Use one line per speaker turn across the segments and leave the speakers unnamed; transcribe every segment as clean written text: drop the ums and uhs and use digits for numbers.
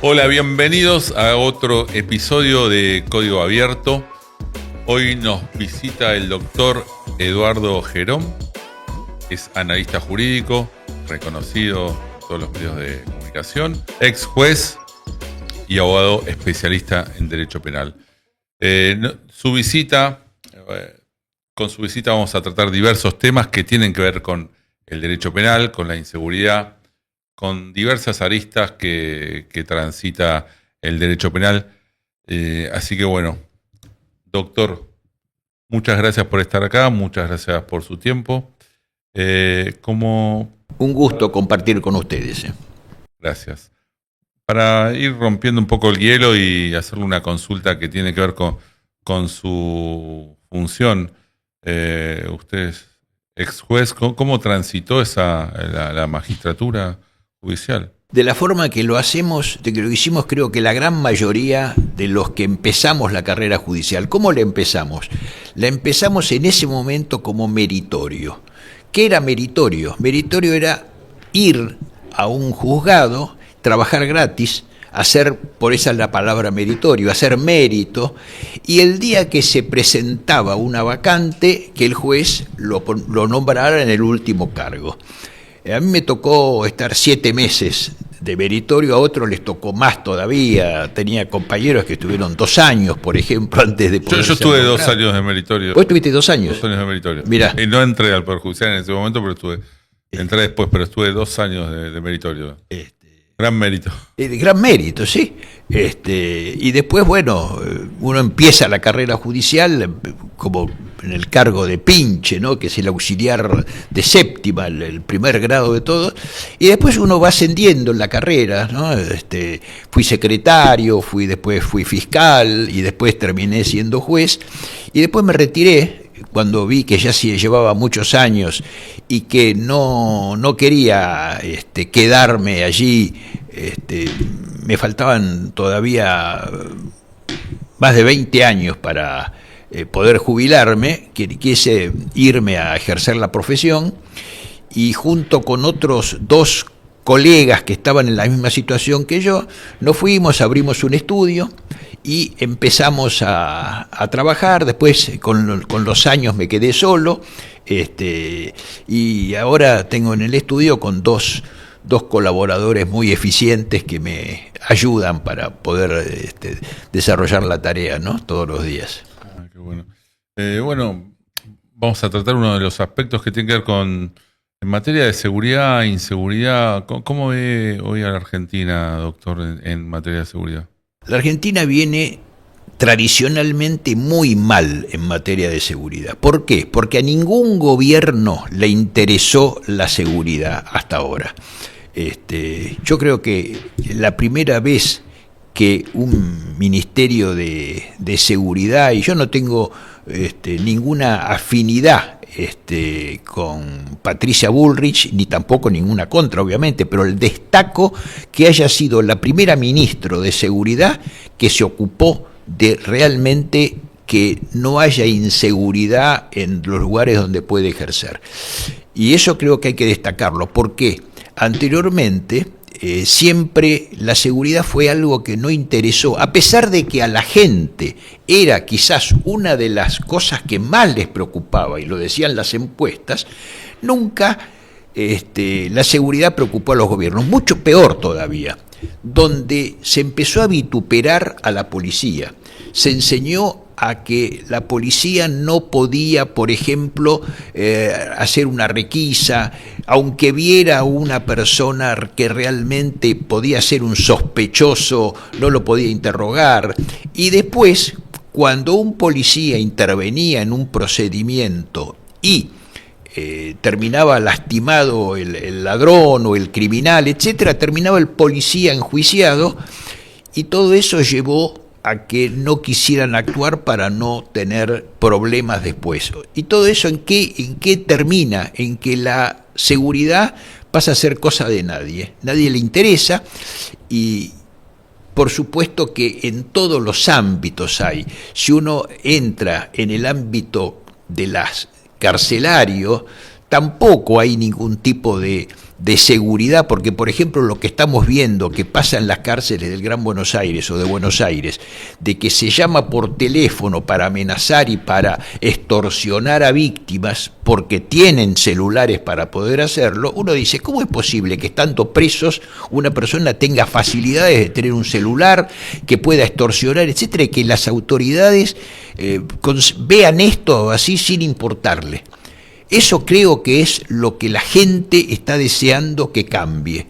Hola, bienvenidos a otro episodio de Código Abierto. Hoy nos visita el doctor Eduardo Gerón, es analista jurídico, reconocido en todos los medios de comunicación, ex juez y abogado especialista en derecho penal. Con su visita vamos a tratar diversos temas que tienen que ver con el derecho penal, con la inseguridad, con diversas aristas que transita el derecho penal. Así que bueno, doctor, muchas gracias por estar acá, muchas gracias por su tiempo.
Un gusto compartir con ustedes.
Gracias. Para ir rompiendo un poco el hielo y hacerle una consulta que tiene que ver con su función, usted es ex juez, ¿cómo transitó la magistratura judicial?
De la forma que lo hacemos, de que lo hicimos, creo que la gran mayoría de los que empezamos la carrera judicial. ¿Cómo la empezamos? La empezamos en ese momento como meritorio. ¿Qué era meritorio? Meritorio era ir a un juzgado, trabajar gratis, hacer, por esa es la palabra meritorio, hacer mérito, y el día que se presentaba una vacante, que el juez lo nombrara en el último cargo. A mí me tocó estar 7 meses de meritorio, a otros les tocó más todavía. Tenía compañeros que estuvieron 2 años, por ejemplo, antes de poder
Yo estuve 2 años de meritorio.
¿Vos tuviste 2 años?
2 años de meritorio.
Mirá.
Y no entré al Poder Judicial en ese momento, pero entré después, pero estuve 2 años de meritorio. Gran mérito.
Gran mérito, sí. Y después, bueno, uno empieza la carrera judicial como en el cargo de pinche, ¿no? Que es el auxiliar de séptima, el primer grado de todo, y después uno va ascendiendo en la carrera, ¿no? Fui secretario, después fui fiscal, y después terminé siendo juez, y después me retiré cuando vi que ya se llevaba muchos años y que no quería quedarme allí. Me faltaban todavía más de 20 años para poder jubilarme, quise irme a ejercer la profesión, y junto con otros 2 colegas que estaban en la misma situación que yo, nos fuimos, abrimos un estudio y empezamos a trabajar. Después con los años me quedé solo, y ahora tengo en el estudio con dos colaboradores muy eficientes que me ayudan para poder desarrollar la tarea, ¿no? Todos los días.
Qué bueno. Bueno, vamos a tratar uno de los aspectos que tiene que ver en materia de seguridad e inseguridad. ¿Cómo ve hoy a la Argentina, doctor, en materia de seguridad?
La Argentina viene tradicionalmente muy mal en materia de seguridad. ¿Por qué? Porque a ningún gobierno le interesó la seguridad hasta ahora. Yo creo que la primera vez que un ministerio de seguridad, y yo no tengo ninguna afinidad con Patricia Bullrich, ni tampoco ninguna contra, obviamente, pero destaco que haya sido la primera ministra de seguridad que se ocupó de realmente que no haya inseguridad en los lugares donde puede ejercer. Y eso creo que hay que destacarlo, porque anteriormente siempre la seguridad fue algo que no interesó, a pesar de que a la gente era quizás una de las cosas que más les preocupaba, y lo decían las encuestas. Nunca la seguridad preocupó a los gobiernos, mucho peor todavía, donde se empezó a vituperar a la policía. Se enseñó a que la policía no podía, por ejemplo, hacer una requisa, aunque viera a una persona que realmente podía ser un sospechoso, no lo podía interrogar. Y después, cuando un policía intervenía en un procedimiento y terminaba lastimado el ladrón o el criminal, etcétera, terminaba el policía enjuiciado, y todo eso llevó a que no quisieran actuar para no tener problemas después. ¿Y todo eso en qué termina? En que la seguridad pasa a ser cosa de nadie. Nadie le interesa, y por supuesto que en todos los ámbitos hay. Si uno entra en el ámbito de las carcelario, tampoco hay ningún tipo de de seguridad, porque por ejemplo lo que estamos viendo que pasa en las cárceles del Gran Buenos Aires o de Buenos Aires, de que se llama por teléfono para amenazar y para extorsionar a víctimas porque tienen celulares para poder hacerlo, uno dice, ¿cómo es posible que estando presos una persona tenga facilidades de tener un celular, que pueda extorsionar, etcétera, y que las autoridades vean esto así sin importarle? Eso creo que es lo que la gente está deseando que cambie.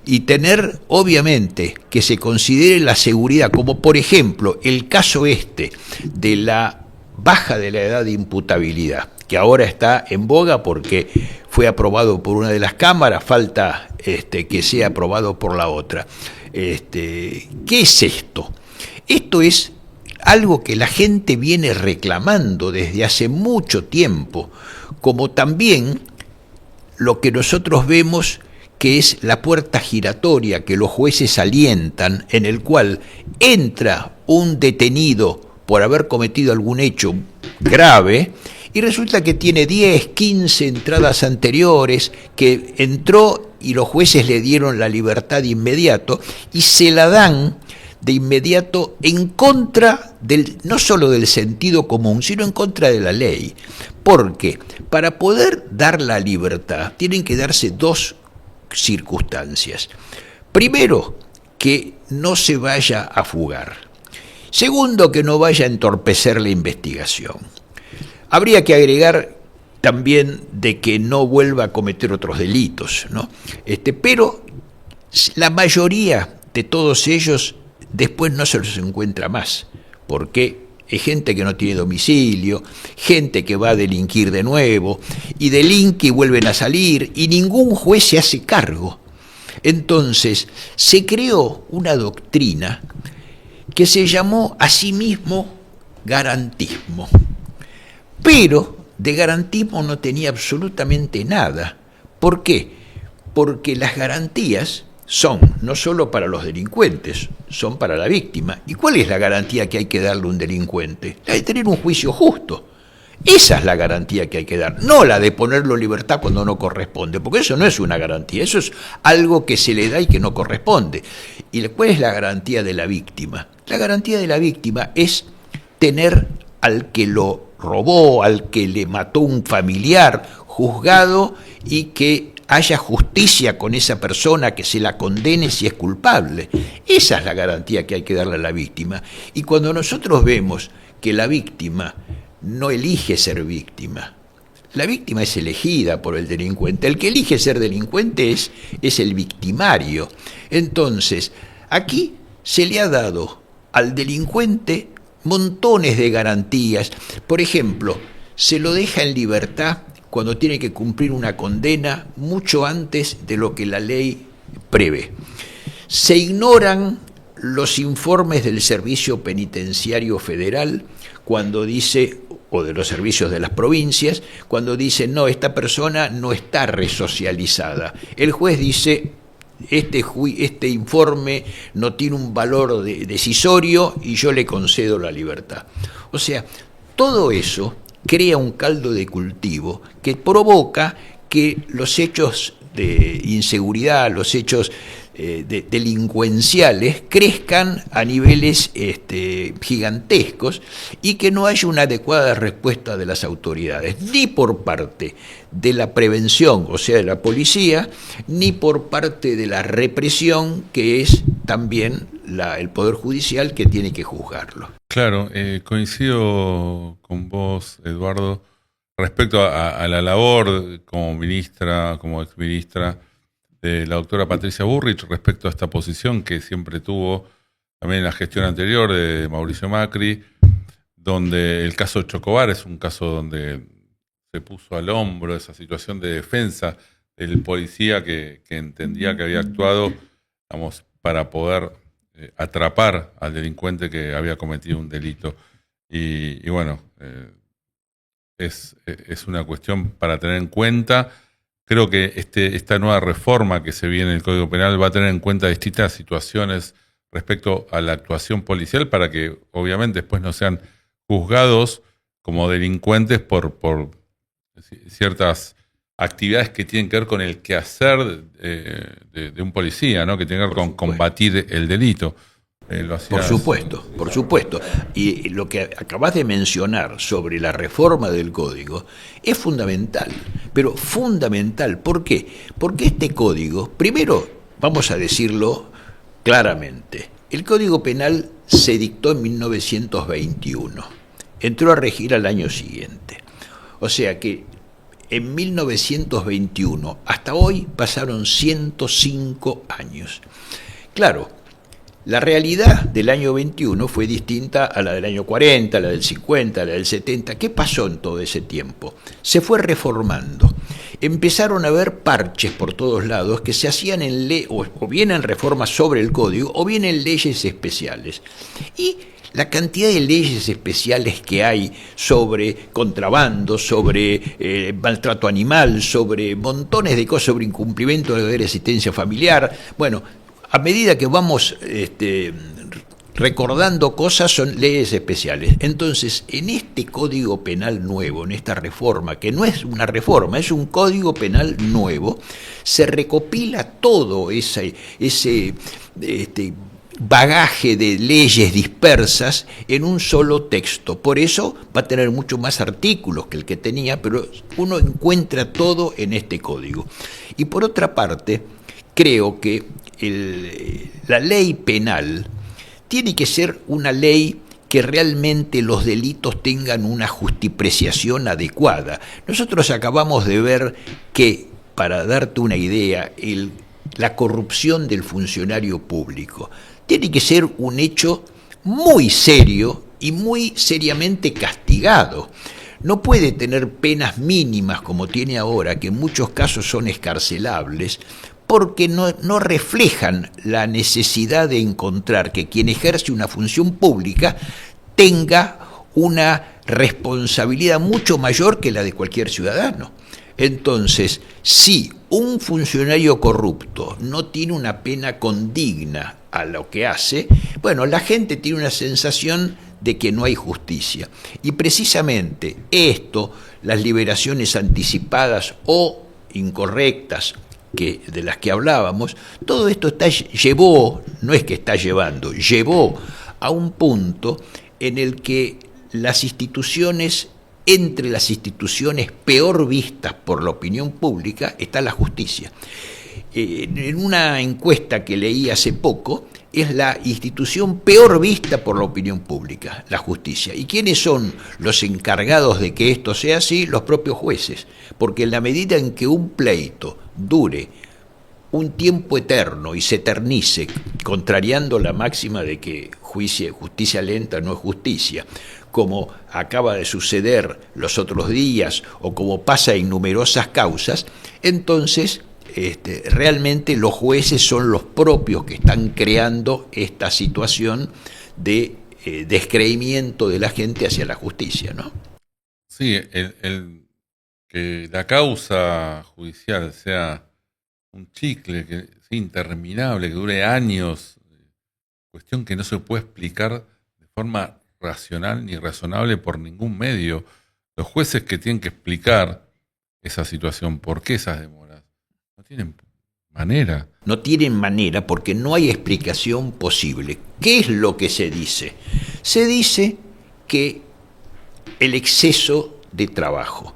Y tener, obviamente, que se considere la seguridad, como por ejemplo el caso de la baja de la edad de imputabilidad, que ahora está en boga porque fue aprobado por una de las cámaras, falta que sea aprobado por la otra. ¿Qué es esto? Esto es algo que la gente viene reclamando desde hace mucho tiempo, como también lo que nosotros vemos que es la puerta giratoria que los jueces alientan, en el cual entra un detenido por haber cometido algún hecho grave y resulta que tiene 10, 15 entradas anteriores, que entró y los jueces le dieron la libertad de inmediato y se la dan de inmediato en contra no solo del sentido común, sino en contra de la ley. Porque para poder dar la libertad tienen que darse dos circunstancias. Primero, que no se vaya a fugar. Segundo, que no vaya a entorpecer la investigación. Habría que agregar también de que no vuelva a cometer otros delitos, ¿no? Pero la mayoría de todos ellos después no se los encuentra más, porque es gente que no tiene domicilio, gente que va a delinquir de nuevo, y delinque y vuelven a salir, y ningún juez se hace cargo. Entonces, se creó una doctrina que se llamó a sí mismo garantismo, pero de garantismo no tenía absolutamente nada. ¿Por qué? Porque las garantías son no solo para los delincuentes, son para la víctima. ¿Y cuál es la garantía que hay que darle a un delincuente? La de tener un juicio justo. Esa es la garantía que hay que dar, no la de ponerlo en libertad cuando no corresponde, porque eso no es una garantía, eso es algo que se le da y que no corresponde. ¿Y cuál es la garantía de la víctima? La garantía de la víctima es tener al que lo robó, al que le mató un familiar, juzgado, y que haya justicia con esa persona, que se la condene si es culpable. Esa es la garantía que hay que darle a la víctima. Y cuando nosotros vemos que la víctima no elige ser víctima, la víctima es elegida por el delincuente, el que elige ser delincuente es el victimario. Entonces, aquí se le ha dado al delincuente montones de garantías. Por ejemplo, se lo deja en libertad cuando tiene que cumplir una condena mucho antes de lo que la ley prevé. Se ignoran los informes del Servicio Penitenciario Federal cuando dice, o de los servicios de las provincias, cuando dice, no, esta persona no está resocializada. El juez dice, este informe no tiene un valor decisorio y yo le concedo la libertad. O sea, todo eso crea un caldo de cultivo que provoca que los hechos de inseguridad, los hechos delincuenciales crezcan a niveles gigantescos, y que no haya una adecuada respuesta de las autoridades, ni por parte de la prevención, o sea, de la policía, ni por parte de la represión, que es también el Poder Judicial, que tiene que juzgarlo.
Claro, coincido con vos, Eduardo, respecto a la labor como ministra, como exministra de la doctora Patricia Bullrich, respecto a esta posición que siempre tuvo también en la gestión anterior de Mauricio Macri, donde el caso Chocobar es un caso donde se puso al hombro esa situación de defensa del policía que entendía que había actuado, digamos, para poder atrapar al delincuente que había cometido un delito. Y bueno, es una cuestión para tener en cuenta. Creo que esta nueva reforma que se viene en el Código Penal va a tener en cuenta distintas situaciones respecto a la actuación policial, para que obviamente después no sean juzgados como delincuentes por ciertas actividades que tienen que ver con el quehacer de un policía, ¿no? Que tienen que ver con combatir el delito.
Por supuesto, por supuesto. Y lo que acabas de mencionar sobre la reforma del código es fundamental, pero fundamental. ¿Por qué? Porque este código, primero, vamos a decirlo claramente, el Código Penal se dictó en 1921, entró a regir al año siguiente. O sea que en 1921 hasta hoy pasaron 105 años. Claro, la realidad del año 21 fue distinta a la del año 40, a la del 50, a la del 70. ¿Qué pasó en todo ese tiempo? Se fue reformando. Empezaron a haber parches por todos lados que se hacían en o bien en reformas sobre el código o bien en leyes especiales. Y la cantidad de leyes especiales que hay sobre contrabando, sobre maltrato animal, sobre montones de cosas, sobre incumplimiento de deber de asistencia familiar, bueno, a medida que vamos recordando cosas, son leyes especiales. Entonces, en este Código Penal nuevo, en esta reforma, que no es una reforma, es un Código Penal nuevo, se recopila todo ese bagaje de leyes dispersas en un solo texto. Por eso va a tener mucho más artículos que el que tenía, pero uno encuentra todo en este código. Y por otra parte, creo que la ley penal tiene que ser una ley que realmente los delitos tengan una justipreciación adecuada. Nosotros acabamos de ver que, para darte una idea, la corrupción del funcionario público tiene que ser un hecho muy serio y muy seriamente castigado. No puede tener penas mínimas como tiene ahora, que en muchos casos son excarcelables, porque no reflejan la necesidad de encontrar que quien ejerce una función pública tenga una responsabilidad mucho mayor que la de cualquier ciudadano. Entonces, si un funcionario corrupto no tiene una pena condigna a lo que hace, bueno, la gente tiene una sensación de que no hay justicia. Y precisamente esto, las liberaciones anticipadas o incorrectas, de las que hablábamos, todo esto llevó a un punto en el que entre las instituciones peor vistas por la opinión pública está la justicia. En una encuesta que leí hace poco, es la institución peor vista por la opinión pública, la justicia. ¿Y quiénes son los encargados de que esto sea así? Los propios jueces. Porque en la medida en que un pleito dure un tiempo eterno y se eternice, contrariando la máxima de que justicia lenta no es justicia, como acaba de suceder los otros días o como pasa en numerosas causas, entonces realmente los jueces son los propios que están creando esta situación de descreimiento de la gente hacia la justicia, ¿no?
Sí, que la causa judicial sea un chicle que sea interminable, que dure años, cuestión que no se puede explicar de forma racional ni razonable por ningún medio. Los jueces que tienen que explicar esa situación, por qué esas demoras, no tienen manera.
No tienen manera porque no hay explicación posible. ¿Qué es lo que se dice? Se dice que el exceso de trabajo.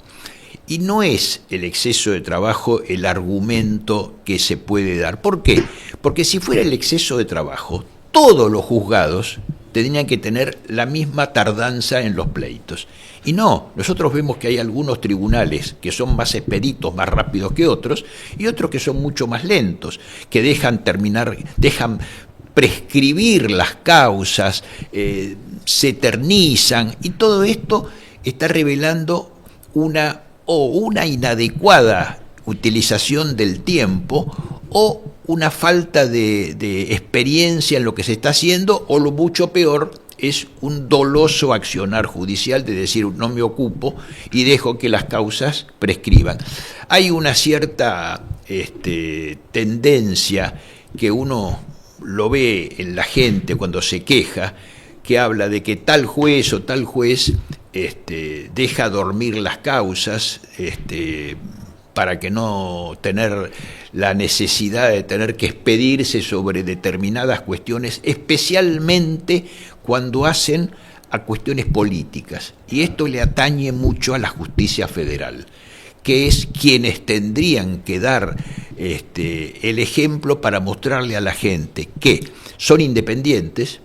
Y no es el exceso de trabajo el argumento que se puede dar. ¿Por qué? Porque si fuera el exceso de trabajo, todos los juzgados tendrían que tener la misma tardanza en los pleitos. Y no, nosotros vemos que hay algunos tribunales que son más expeditos, más rápidos que otros, y otros que son mucho más lentos, que dejan prescribir las causas, se eternizan, y todo esto está revelando una inadecuada utilización del tiempo o una falta de experiencia en lo que se está haciendo, o lo mucho peor es un doloso accionar judicial de decir no me ocupo y dejo que las causas prescriban. Hay una cierta tendencia que uno lo ve en la gente cuando se queja, que habla de que tal juez o tal juez deja dormir las causas, para que no tener la necesidad de tener que expedirse sobre determinadas cuestiones, especialmente cuando hacen a cuestiones políticas. Y esto le atañe mucho a la justicia federal, que es quienes tendrían que dar el ejemplo para mostrarle a la gente que son independientes.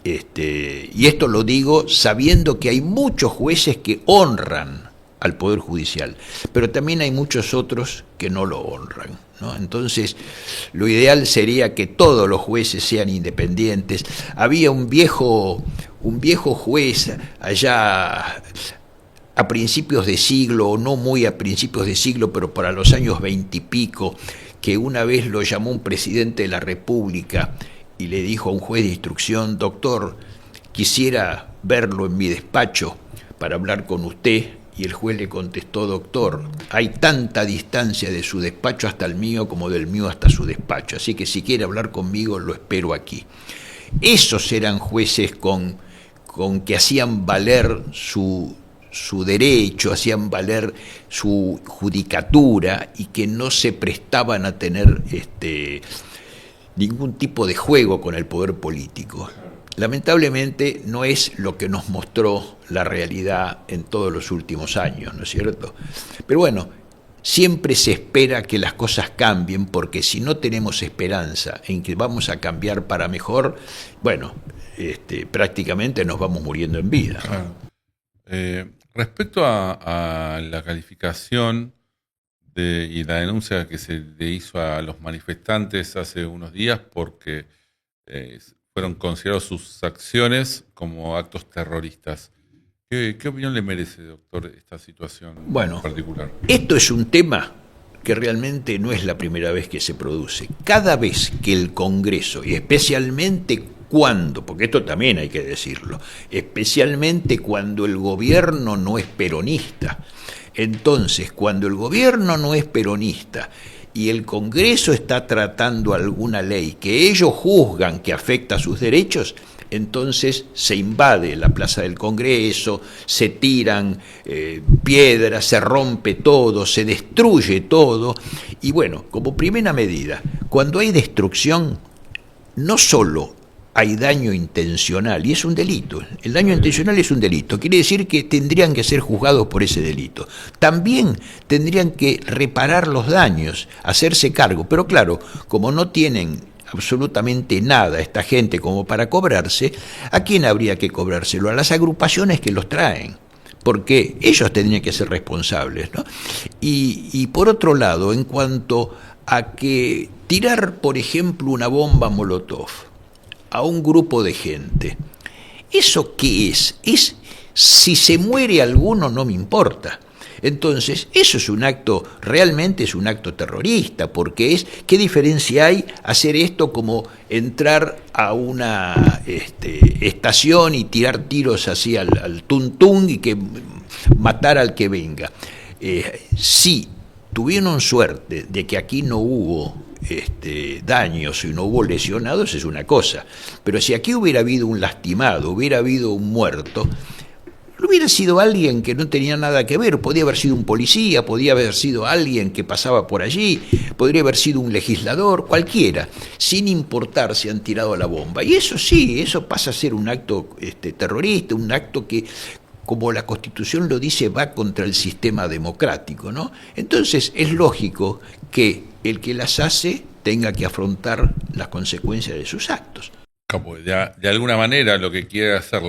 Y esto lo digo sabiendo que hay muchos jueces que honran al Poder Judicial, pero también hay muchos otros que no lo honran, ¿no? Entonces, lo ideal sería que todos los jueces sean independientes. Había un viejo juez allá a principios de siglo, o no muy a principios de siglo, pero para los años 20 y pico, que una vez lo llamó un presidente de la República y le dijo a un juez de instrucción: doctor, quisiera verlo en mi despacho para hablar con usted. Y el juez le contestó: doctor, hay tanta distancia de su despacho hasta el mío como del mío hasta su despacho, así que si quiere hablar conmigo, lo espero aquí. Esos eran jueces con que hacían valer su derecho, hacían valer su judicatura y que no se prestaban a tener ningún tipo de juego con el poder político. Lamentablemente no es lo que nos mostró la realidad en todos los últimos años, ¿no es cierto? Pero bueno, siempre se espera que las cosas cambien, porque si no tenemos esperanza en que vamos a cambiar para mejor, bueno, prácticamente nos vamos muriendo en vida.
Claro. Respecto a la calificación y la denuncia que se le hizo a los manifestantes hace unos días porque fueron considerados sus acciones como actos terroristas. ¿Qué opinión le merece, doctor, esta situación en particular? Esto
es un tema que realmente no es la primera vez que se produce. Cada vez que el Congreso, y especialmente porque esto también hay que decirlo, especialmente cuando el gobierno no es peronista. Entonces, cuando el gobierno no es peronista y el Congreso está tratando alguna ley que ellos juzgan que afecta a sus derechos, entonces se invade la plaza del Congreso, se tiran piedras, se rompe todo, se destruye todo. Y bueno, como primera medida, cuando hay destrucción, no solo hay daño intencional, y es un delito. El daño intencional es un delito. Quiere decir que tendrían que ser juzgados por ese delito. También tendrían que reparar los daños, hacerse cargo. Pero claro, como no tienen absolutamente nada esta gente como para cobrarse, ¿a quién habría que cobrárselo? A las agrupaciones que los traen, porque ellos tendrían que ser responsables, ¿no? Y por otro lado, en cuanto a que tirar, por ejemplo, una bomba Molotov a un grupo de gente, ¿eso qué es? Si se muere alguno no me importa. Entonces, eso es un acto, realmente es un acto terrorista, porque ¿qué diferencia hay hacer esto como entrar a una estación y tirar tiros así al tuntún y que matar al que venga? Si tuvieron suerte de que aquí no hubo daños y no hubo lesionados, es una cosa, pero si aquí hubiera habido un lastimado, hubiera habido un muerto, hubiera sido alguien que no tenía nada que ver, podía haber sido un policía, podía haber sido alguien que pasaba por allí, podría haber sido un legislador, cualquiera, sin importar si han tirado la bomba. Y eso sí, eso pasa a ser un acto terrorista, un acto que, como la Constitución lo dice, va contra el sistema democrático, ¿no? Entonces es lógico que el que las hace tenga que afrontar las consecuencias de sus actos.
De alguna manera lo que quiere hacer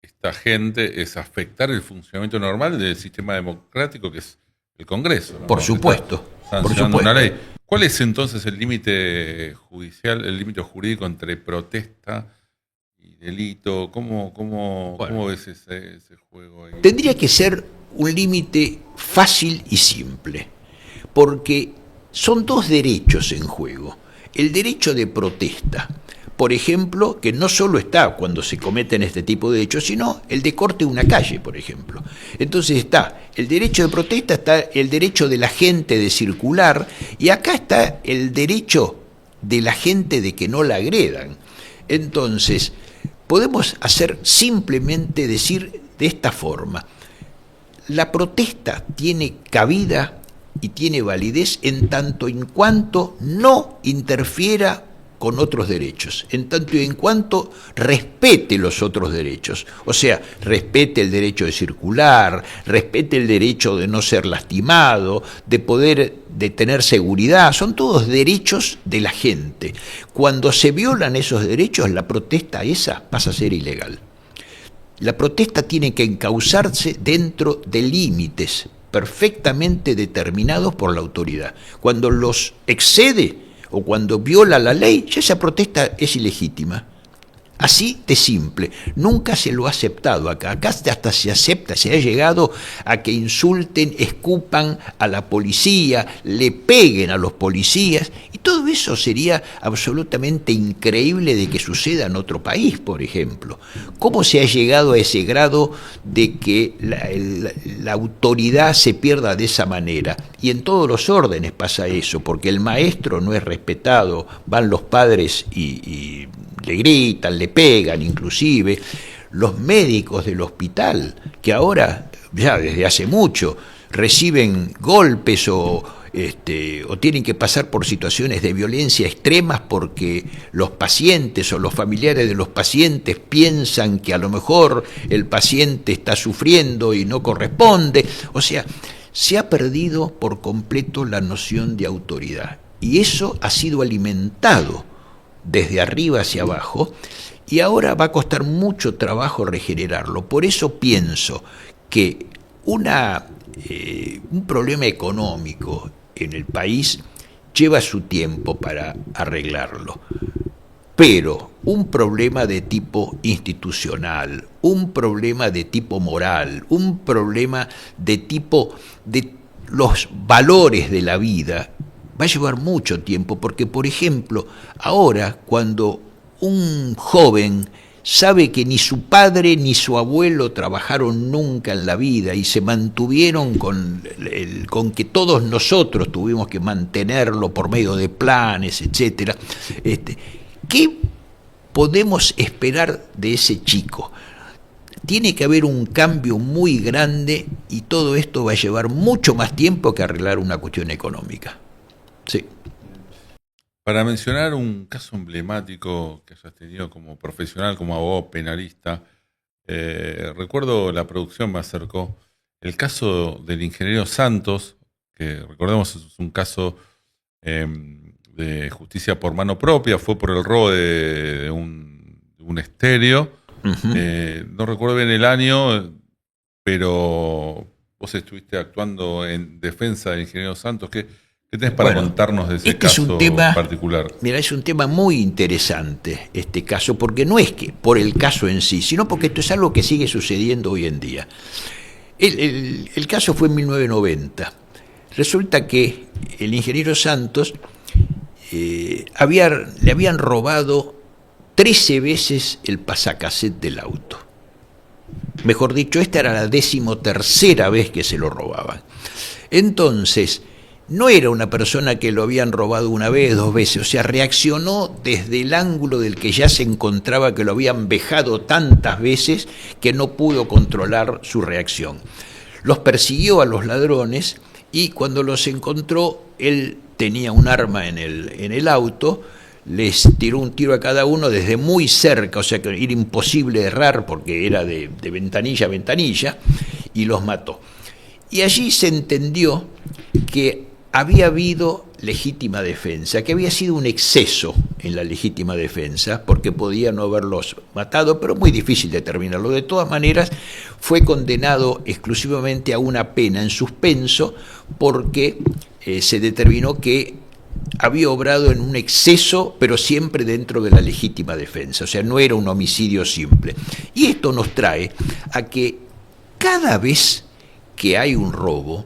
esta gente es afectar el funcionamiento normal del sistema democrático, que es el Congreso, ¿no?
Por supuesto.
Una ley. ¿Cuál es entonces el límite judicial, el límite jurídico entre protesta y delito? ¿Cómo ves ese juego ahí?
Tendría que ser un límite fácil y simple, porque son dos derechos en juego. El derecho de protesta, por ejemplo, que no solo está cuando se cometen este tipo de hechos, sino el de corte de una calle, por ejemplo. Entonces está el derecho de protesta, está el derecho de la gente de circular, y acá está el derecho de la gente de que no la agredan. Entonces, podemos simplemente decir de esta forma: la protesta tiene cabida y tiene validez en tanto en cuanto no interfiera con otros derechos, en tanto y en cuanto respete los otros derechos, o sea, respete el derecho de circular, respete el derecho de no ser lastimado, de tener seguridad, son todos derechos de la gente. Cuando se violan esos derechos, la protesta esa pasa a ser ilegal. La protesta tiene que encauzarse dentro de límites perfectamente determinados por la autoridad. Cuando los excede o cuando viola la ley, ya esa protesta es ilegítima. Así de simple. Nunca se lo ha aceptado acá. Acá hasta se acepta, se ha llegado a que insulten, escupan a la policía, le peguen a los policías, y todo eso sería absolutamente increíble de que suceda en otro país, por ejemplo. ¿Cómo se ha llegado a ese grado de que la autoridad se pierda de esa manera? Y en todos los órdenes pasa eso, porque el maestro no es respetado, van los padres y le gritan, le pegan inclusive, los médicos del hospital, que ahora, ya desde hace mucho, reciben golpes o tienen que pasar por situaciones de violencia extremas porque los pacientes o los familiares de los pacientes piensan que a lo mejor el paciente está sufriendo y no corresponde. O sea, se ha perdido por completo la noción de autoridad, y eso ha sido alimentado desde arriba hacia abajo, y ahora va a costar mucho trabajo regenerarlo. Por eso pienso que un problema económico en el país lleva su tiempo para arreglarlo, pero un problema de tipo institucional, un problema de tipo moral, un problema de tipo de los valores de la vida, va a llevar mucho tiempo, porque, por ejemplo, ahora cuando un joven sabe que ni su padre ni su abuelo trabajaron nunca en la vida y se mantuvieron con que todos nosotros tuvimos que mantenerlo por medio de planes, etcétera, ¿qué podemos esperar de ese chico? Tiene que haber un cambio muy grande, y todo esto va a llevar mucho más tiempo que arreglar una cuestión económica. Sí.
Para mencionar un caso emblemático que hayas tenido como profesional, como abogado penalista, recuerdo, la producción me acercó el caso del ingeniero Santos, que recordemos es un caso de justicia por mano propia, fue por el robo de un estéreo. Uh-huh. No recuerdo bien el año, pero vos estuviste actuando en defensa del ingeniero Santos. ¿Qué tenés para contarnos de ese caso particular?
Mira, es un tema muy interesante este caso, porque no es que por el caso en sí, sino porque esto es algo que sigue sucediendo hoy en día. El caso fue en 1990. Resulta que el ingeniero Santos le habían robado 13 veces el pasacassette del auto. Mejor dicho, esta era la 13ª vez que se lo robaban. Entonces, no era una persona que lo habían robado una vez, 2 veces, o sea, reaccionó desde el ángulo del que ya se encontraba, que lo habían vejado tantas veces que no pudo controlar su reacción. Los persiguió a los ladrones, y cuando los encontró, él tenía un arma en el auto, les tiró un tiro a cada uno desde muy cerca, o sea que era imposible errar porque era de ventanilla a ventanilla, y los mató. Y allí se entendió que había habido legítima defensa, que había sido un exceso en la legítima defensa, porque podía no haberlos matado, pero muy difícil determinarlo. De todas maneras, fue condenado exclusivamente a una pena en suspenso, porque se determinó que había obrado en un exceso, pero siempre dentro de la legítima defensa, o sea, no era un homicidio simple. Y esto nos trae a que cada vez que hay un robo,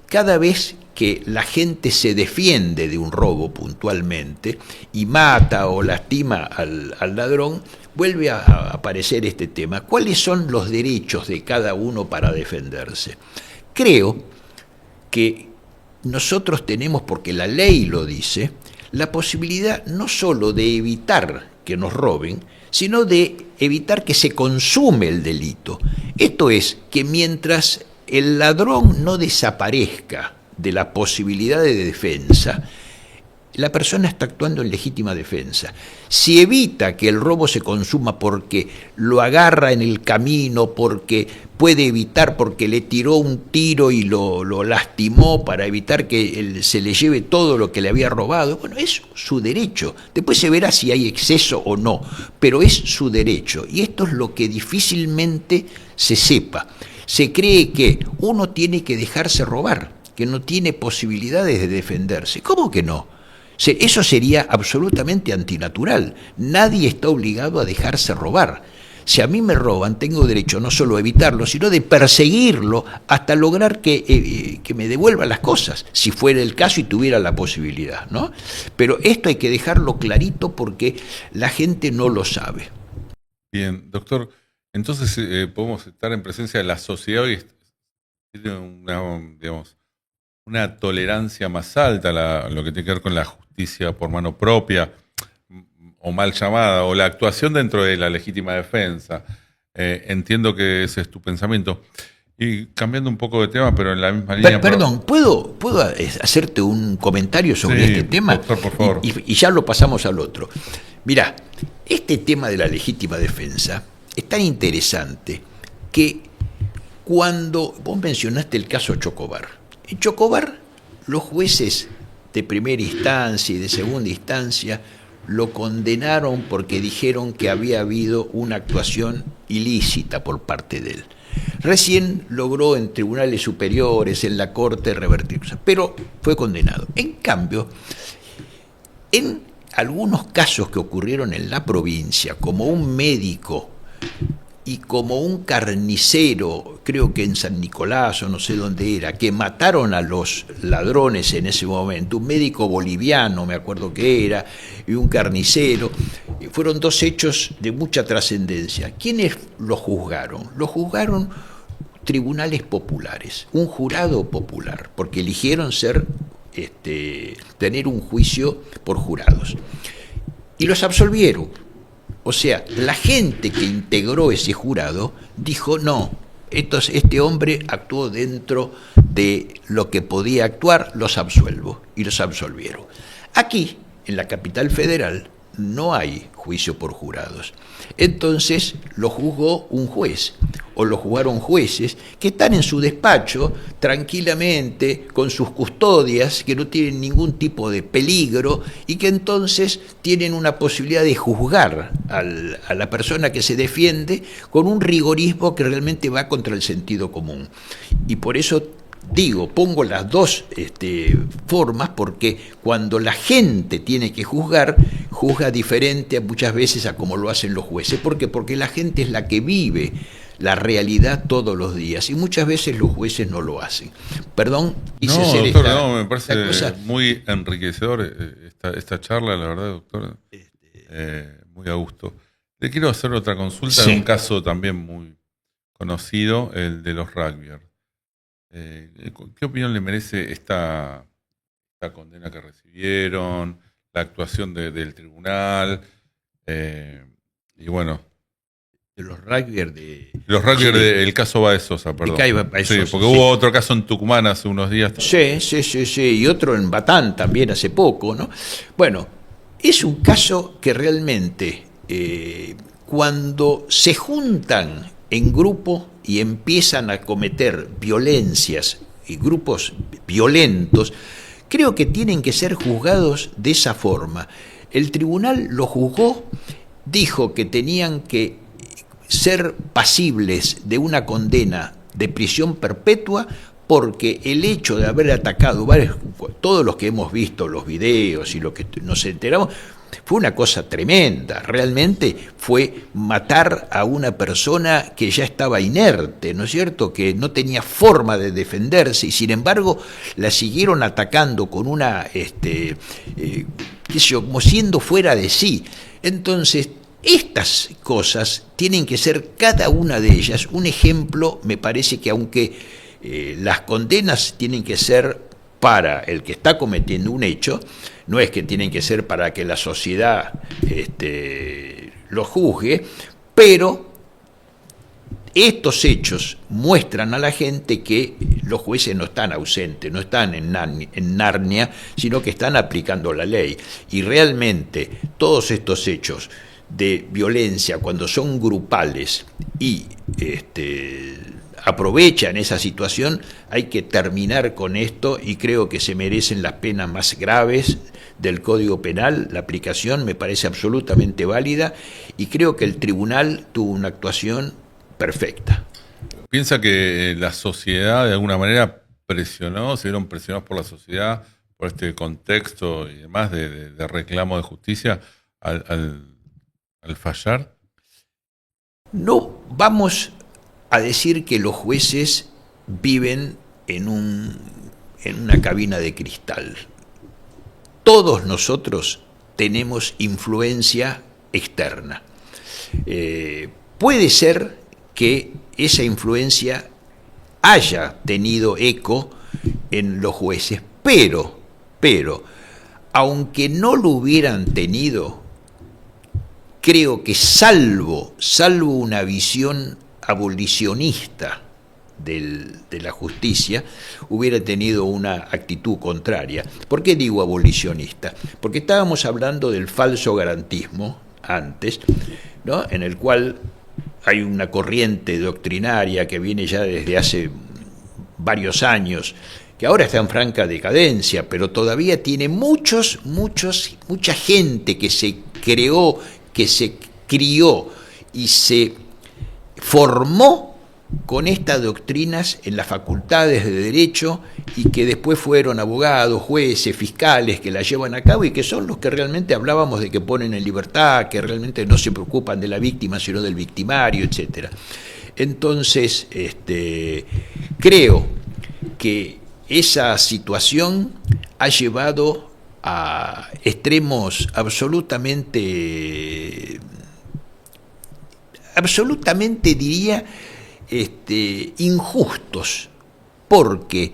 cada vez que la gente se defiende de un robo puntualmente y mata o lastima al ladrón, vuelve a aparecer este tema. ¿Cuáles son los derechos de cada uno para defenderse? Creo que nosotros tenemos, porque la ley lo dice, la posibilidad no solo de evitar que nos roben, sino de evitar que se consume el delito. Esto es, que mientras el ladrón no desaparezca de la posibilidad de defensa, la persona está actuando en legítima defensa. Si evita que el robo se consuma porque lo agarra en el camino, porque puede evitar, porque le tiró un tiro y lo lastimó para evitar que se le lleve todo lo que le había robado, bueno, es su derecho. Después se verá si hay exceso o no, pero es su derecho. Y esto es lo que difícilmente se sepa. Se cree que uno tiene que dejarse robar, que no tiene posibilidades de defenderse. ¿Cómo que no? Eso sería absolutamente antinatural. Nadie está obligado a dejarse robar. Si a mí me roban, tengo derecho no solo a evitarlo, sino de perseguirlo hasta lograr que me devuelva las cosas, si fuera el caso y tuviera la posibilidad, ¿no? Pero esto hay que dejarlo clarito porque la gente no lo sabe.
Bien, doctor, entonces podemos estar en presencia de la sociedad hoy, tiene una tolerancia más alta a lo que tiene que ver con la justicia por mano propia, o mal llamada, o la actuación dentro de la legítima defensa. Entiendo que ese es tu pensamiento. Y cambiando un poco de tema, pero en la misma línea...
Perdón, ¿puedo hacerte un comentario sobre este tema?
Doctor, por favor.
Y ya lo pasamos al otro. Mirá, este tema de la legítima defensa es tan interesante que cuando vos mencionaste el caso Chocobar, en Chocobar los jueces de primera instancia y de segunda instancia lo condenaron porque dijeron que había habido una actuación ilícita por parte de él. Recién logró en tribunales superiores, en la corte, revertirse, pero fue condenado. En cambio, en algunos casos que ocurrieron en la provincia, como un médico y como un carnicero, creo que en San Nicolás o no sé dónde era, que mataron a los ladrones en ese momento, un médico boliviano, me acuerdo que era, y un carnicero, fueron dos hechos de mucha trascendencia. ¿Quiénes los juzgaron? Los juzgaron tribunales populares, un jurado popular, porque eligieron tener un juicio por jurados. Y los absolvieron. O sea, la gente que integró ese jurado dijo, no, este hombre actuó dentro de lo que podía actuar, los absuelvo, y los absolvieron. Aquí, en la capital federal, no hay juicio por jurados. Entonces lo juzgó un juez, o lo juzgaron jueces que están en su despacho tranquilamente con sus custodias, que no tienen ningún tipo de peligro y que entonces tienen una posibilidad de juzgar a la persona que se defiende con un rigorismo que realmente va contra el sentido común. Y por eso pongo las dos formas, porque cuando la gente tiene que juzgar, juzga diferente muchas veces a como lo hacen los jueces. ¿Por qué? Porque la gente es la que vive la realidad todos los días y muchas veces los jueces no lo hacen. Perdón,
me parece muy enriquecedor esta charla, la verdad, doctor. Muy a gusto. Le quiero hacer otra consulta de un caso también muy conocido, el de los rugbyers. ¿Qué opinión le merece esta condena que recibieron, la actuación del tribunal? Y bueno,
de los rugbyers
del caso Baez Sosa, perdón. Sí, porque hubo otro caso en Tucumán hace unos días.
Sí, y otro en Batán también hace poco, ¿no? Bueno, es un caso que realmente cuando se juntan en grupo y empiezan a cometer violencias y grupos violentos, creo que tienen que ser juzgados de esa forma. El tribunal lo juzgó, dijo que tenían que ser pasibles de una condena de prisión perpetua porque el hecho de haber atacado todos los que hemos visto los videos y lo que nos enteramos, fue una cosa tremenda, realmente fue matar a una persona que ya estaba inerte, ¿no es cierto?, que no tenía forma de defenderse y sin embargo la siguieron atacando con una, como siendo fuera de sí. Entonces, estas cosas tienen que ser cada una de ellas un ejemplo. Me parece que aunque las condenas tienen que ser para el que está cometiendo un hecho, no es que tienen que ser para que la sociedad lo juzgue, pero estos hechos muestran a la gente que los jueces no están ausentes, no están en Narnia, sino que están aplicando la ley. Y realmente todos estos hechos de violencia, cuando son grupales y aprovechan esa situación, hay que terminar con esto, y creo que se merecen las penas más graves del Código Penal. La aplicación me parece absolutamente válida y creo que el tribunal tuvo una actuación perfecta.
¿Piensa que la sociedad de alguna manera se vieron presionados por la sociedad, por este contexto y demás de reclamo de justicia al fallar?
No vamos a decir que los jueces viven en una cabina de cristal. Todos nosotros tenemos influencia externa. Puede ser que esa influencia haya tenido eco en los jueces, pero, aunque no lo hubieran tenido, creo que salvo una visión abolicionista de la justicia, hubiera tenido una actitud contraria. ¿Por qué digo abolicionista? Porque estábamos hablando del falso garantismo antes, ¿no?, en el cual hay una corriente doctrinaria que viene ya desde hace varios años, que ahora está en franca decadencia, pero todavía tiene mucha gente que se creó, que se crió y se formó con estas doctrinas en las facultades de Derecho, y que después fueron abogados, jueces, fiscales que la llevan a cabo, y que son los que realmente hablábamos de que ponen en libertad, que realmente no se preocupan de la víctima sino del victimario, etc. Entonces, creo que esa situación ha llevado a extremos absolutamente diría, injustos, porque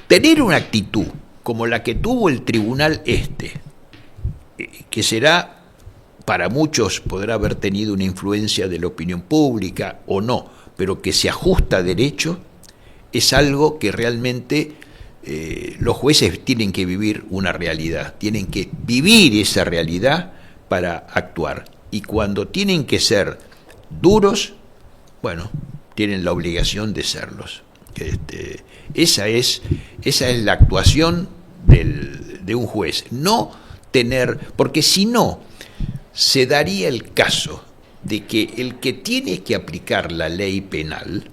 tener una actitud como la que tuvo el tribunal que será, para muchos podrá haber tenido una influencia de la opinión pública o no, pero que se ajusta a derecho, es algo que realmente los jueces tienen que vivir una realidad, tienen que vivir esa realidad para actuar, y cuando tienen que ser duros, bueno, tienen la obligación de serlos. Esa es la actuación de un juez. No tener, porque si no, se daría el caso de que el que tiene que aplicar la ley penal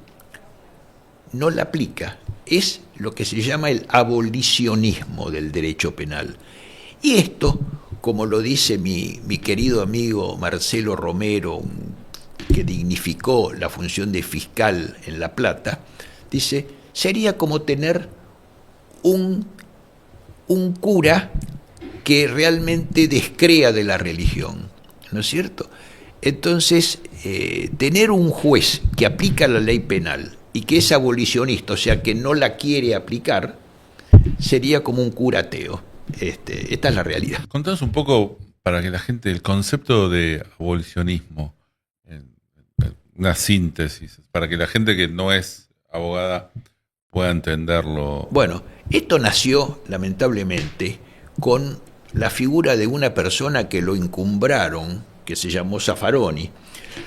no la aplica. Es lo que se llama el abolicionismo del derecho penal. Y esto, como lo dice mi querido amigo Marcelo Romero, que dignificó la función de fiscal en La Plata, dice, sería como tener un cura que realmente descrea de la religión, ¿no es cierto? Entonces, tener un juez que aplica la ley penal y que es abolicionista, o sea, que no la quiere aplicar, sería como un cura ateo. Esta es la realidad.
Contanos un poco, para que la gente, el concepto de abolicionismo, una síntesis, para que la gente que no es abogada pueda entenderlo.
Bueno, esto nació, lamentablemente, con la figura de una persona que lo encumbraron, que se llamó Zaffaroni.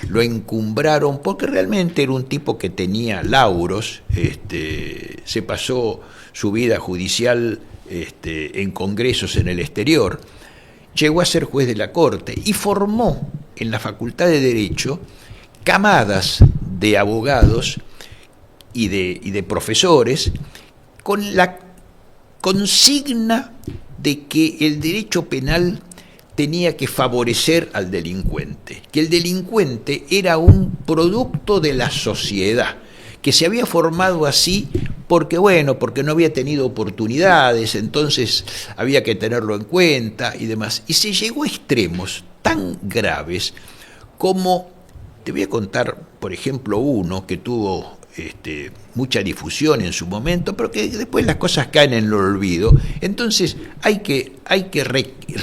Lo encumbraron porque realmente era un tipo que tenía lauros, se pasó su vida judicial en congresos en el exterior, llegó a ser juez de la Corte y formó en la Facultad de Derecho camadas de abogados y de profesores con la consigna de que el derecho penal tenía que favorecer al delincuente, que el delincuente era un producto de la sociedad, que se había formado así porque no había tenido oportunidades, entonces había que tenerlo en cuenta y demás. Y se llegó a extremos tan graves como, te voy a contar, por ejemplo, uno que tuvo mucha difusión en su momento, pero que después las cosas caen en el olvido, entonces hay que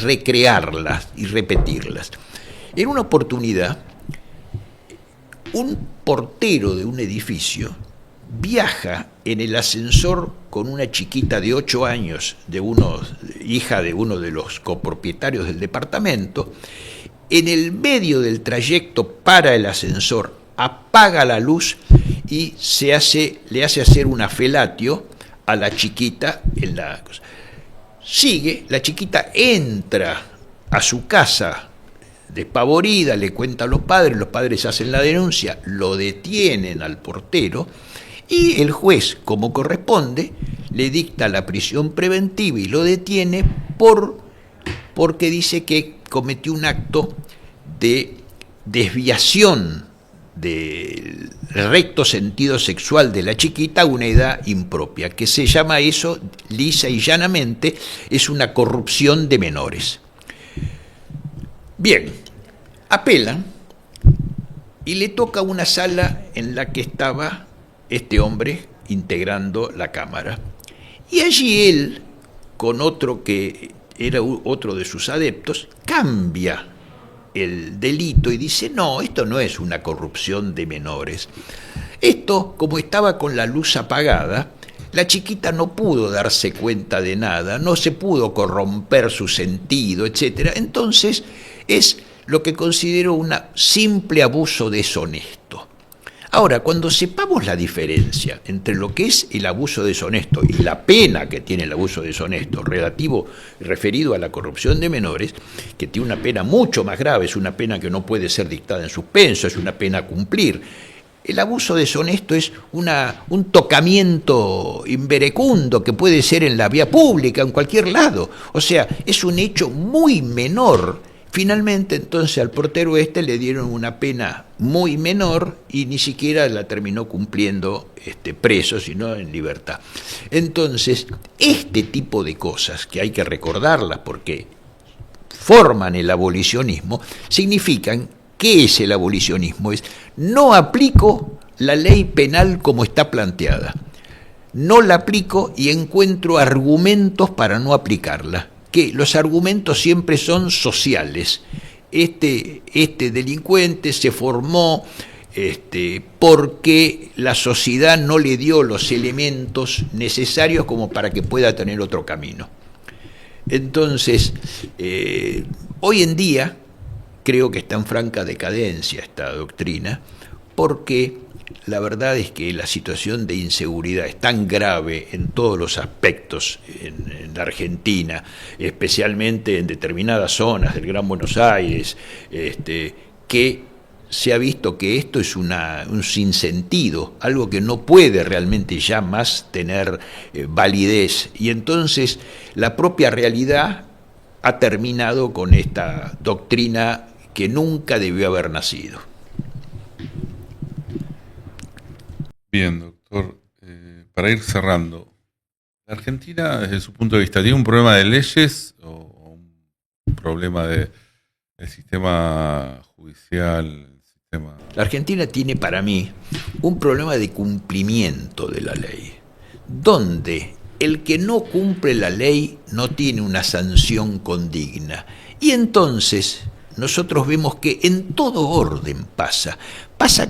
recrearlas y repetirlas. En una oportunidad, un portero de un edificio viaja en el ascensor con una chiquita de 8 años, hija de uno de los copropietarios del departamento. En el medio del trayecto para el ascensor, apaga la luz y le hace hacer una felatio a la chiquita en la cosa. Sigue, la chiquita entra a su casa despavorida, le cuenta a los padres hacen la denuncia, lo detienen al portero y el juez, como corresponde, le dicta la prisión preventiva y lo detiene porque dice que cometió un acto de desviación del recto sentido sexual de la chiquita a una edad impropia, que se llama eso, lisa y llanamente, es una corrupción de menores. Bien, apelan y le toca una sala en la que estaba este hombre integrando la Cámara. Y allí él, con otro que era otro de sus adeptos, cambia el delito y dice, no, esto no es una corrupción de menores. Esto, como estaba con la luz apagada, la chiquita no pudo darse cuenta de nada, no se pudo corromper su sentido, etc. Entonces es lo que considero un simple abuso deshonesto. Ahora, cuando sepamos la diferencia entre lo que es el abuso deshonesto y la pena que tiene el abuso deshonesto referido a la corrupción de menores, que tiene una pena mucho más grave, es una pena que no puede ser dictada en suspenso, es una pena a cumplir. El abuso deshonesto es un tocamiento inverecundo que puede ser en la vía pública, en cualquier lado. O sea, es un hecho muy menor. Finalmente, entonces, al portero le dieron una pena muy menor y ni siquiera la terminó cumpliendo preso, sino en libertad. Entonces, este tipo de cosas, que hay que recordarlas porque forman el abolicionismo, significan, ¿qué es el abolicionismo? Es, no aplico la ley penal como está planteada. No la aplico y encuentro argumentos para no aplicarla. Que los argumentos siempre son sociales. Este delincuente se formó porque la sociedad no le dio los elementos necesarios como para que pueda tener otro camino. Entonces, hoy en día creo que está en franca decadencia esta doctrina, porque la verdad es que la situación de inseguridad es tan grave en todos los aspectos en la Argentina, especialmente en determinadas zonas del Gran Buenos Aires, que se ha visto que esto es un sinsentido, algo que no puede realmente ya más tener validez. Y entonces la propia realidad ha terminado con esta doctrina que nunca debió haber nacido.
Bien, doctor, para ir cerrando, ¿la Argentina, desde su punto de vista, tiene un problema de leyes o un problema del sistema judicial?
La Argentina tiene para mí un problema de cumplimiento de la ley, donde el que no cumple la ley no tiene una sanción condigna. Y entonces nosotros vemos que en todo orden pasa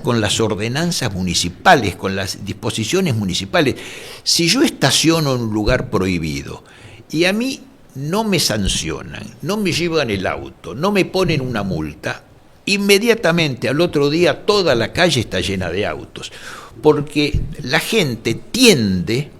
con las ordenanzas municipales, con las disposiciones municipales. Si yo estaciono en un lugar prohibido y a mí no me sancionan, no me llevan el auto, no me ponen una multa, inmediatamente al otro día toda la calle está llena de autos, porque la gente tiende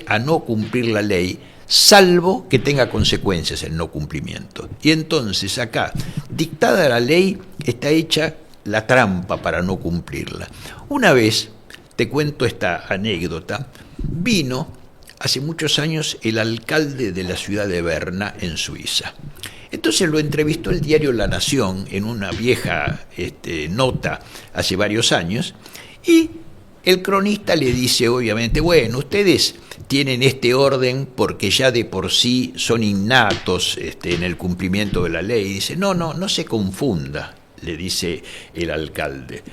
a no cumplir la ley, salvo que tenga consecuencias el no cumplimiento. Y entonces acá, dictada la ley, está hecha la trampa para no cumplirla. Una vez, te cuento esta anécdota, vino hace muchos años el alcalde de la ciudad de Berna, en Suiza. Entonces lo entrevistó el diario La Nación en una vieja nota hace varios años, y el cronista le dice, obviamente, bueno, ustedes tienen este orden porque ya de por sí son innatos en el cumplimiento de la ley. Y dice, no se confunda, le dice el alcalde.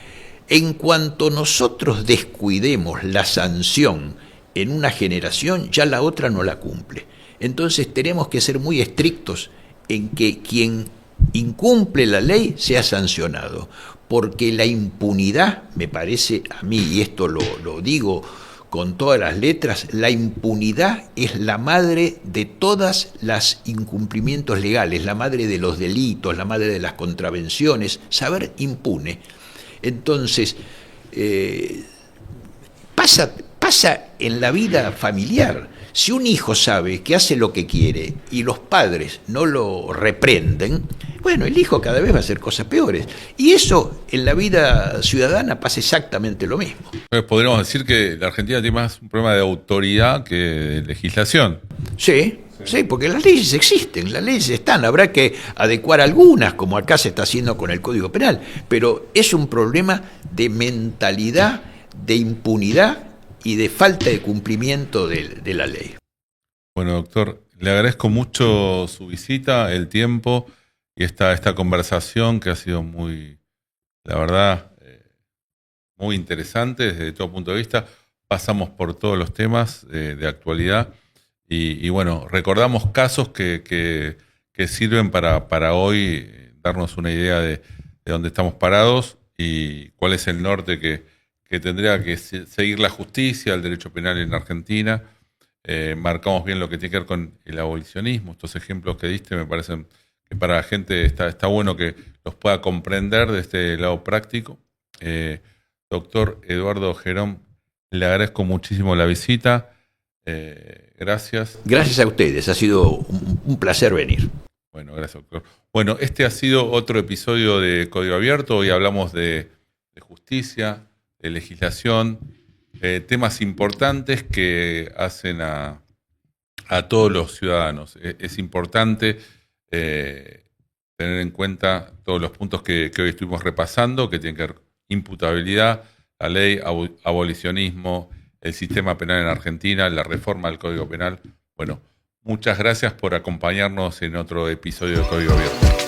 En cuanto nosotros descuidemos la sanción en una generación, ya la otra no la cumple. Entonces tenemos que ser muy estrictos en que quien incumple la ley sea sancionado, porque la impunidad, me parece a mí, y esto lo digo con todas las letras, la impunidad es la madre de todas las incumplimientos legales, la madre de los delitos, la madre de las contravenciones, saber impune. Entonces, pasa en la vida familiar. Si un hijo sabe que hace lo que quiere y los padres no lo reprenden, bueno, el hijo cada vez va a hacer cosas peores. Y eso en la vida ciudadana pasa exactamente lo mismo.
Entonces, podríamos decir que la Argentina tiene más un problema de autoridad que de legislación.
Sí, porque las leyes existen, las leyes están, habrá que adecuar algunas, como acá se está haciendo con el Código Penal, pero es un problema de mentalidad, de impunidad y de falta de cumplimiento de la ley.
Bueno, doctor, le agradezco mucho su visita, el tiempo y esta conversación que ha sido muy, la verdad, muy interesante desde todo punto de vista. Pasamos por todos los temas de actualidad y bueno, recordamos casos que sirven para hoy darnos una idea de dónde estamos parados y cuál es el norte que tendría que seguir la justicia, el derecho penal en Argentina. Marcamos bien lo que tiene que ver con el abolicionismo. Estos ejemplos que diste me parecen que para la gente está bueno que los pueda comprender de este lado práctico. Doctor Eduardo Gerón, le agradezco muchísimo la visita. Gracias.
Gracias a ustedes, ha sido un placer venir.
Bueno, gracias, doctor. Bueno, este ha sido otro episodio de Código Abierto. Hoy hablamos de justicia, de legislación, temas importantes que hacen a todos los ciudadanos. Es importante tener en cuenta todos los puntos que hoy estuvimos repasando, que tienen que ver imputabilidad, la ley, abolicionismo, el sistema penal en Argentina, la reforma del Código Penal. Bueno, muchas gracias por acompañarnos en otro episodio de Código Abierto.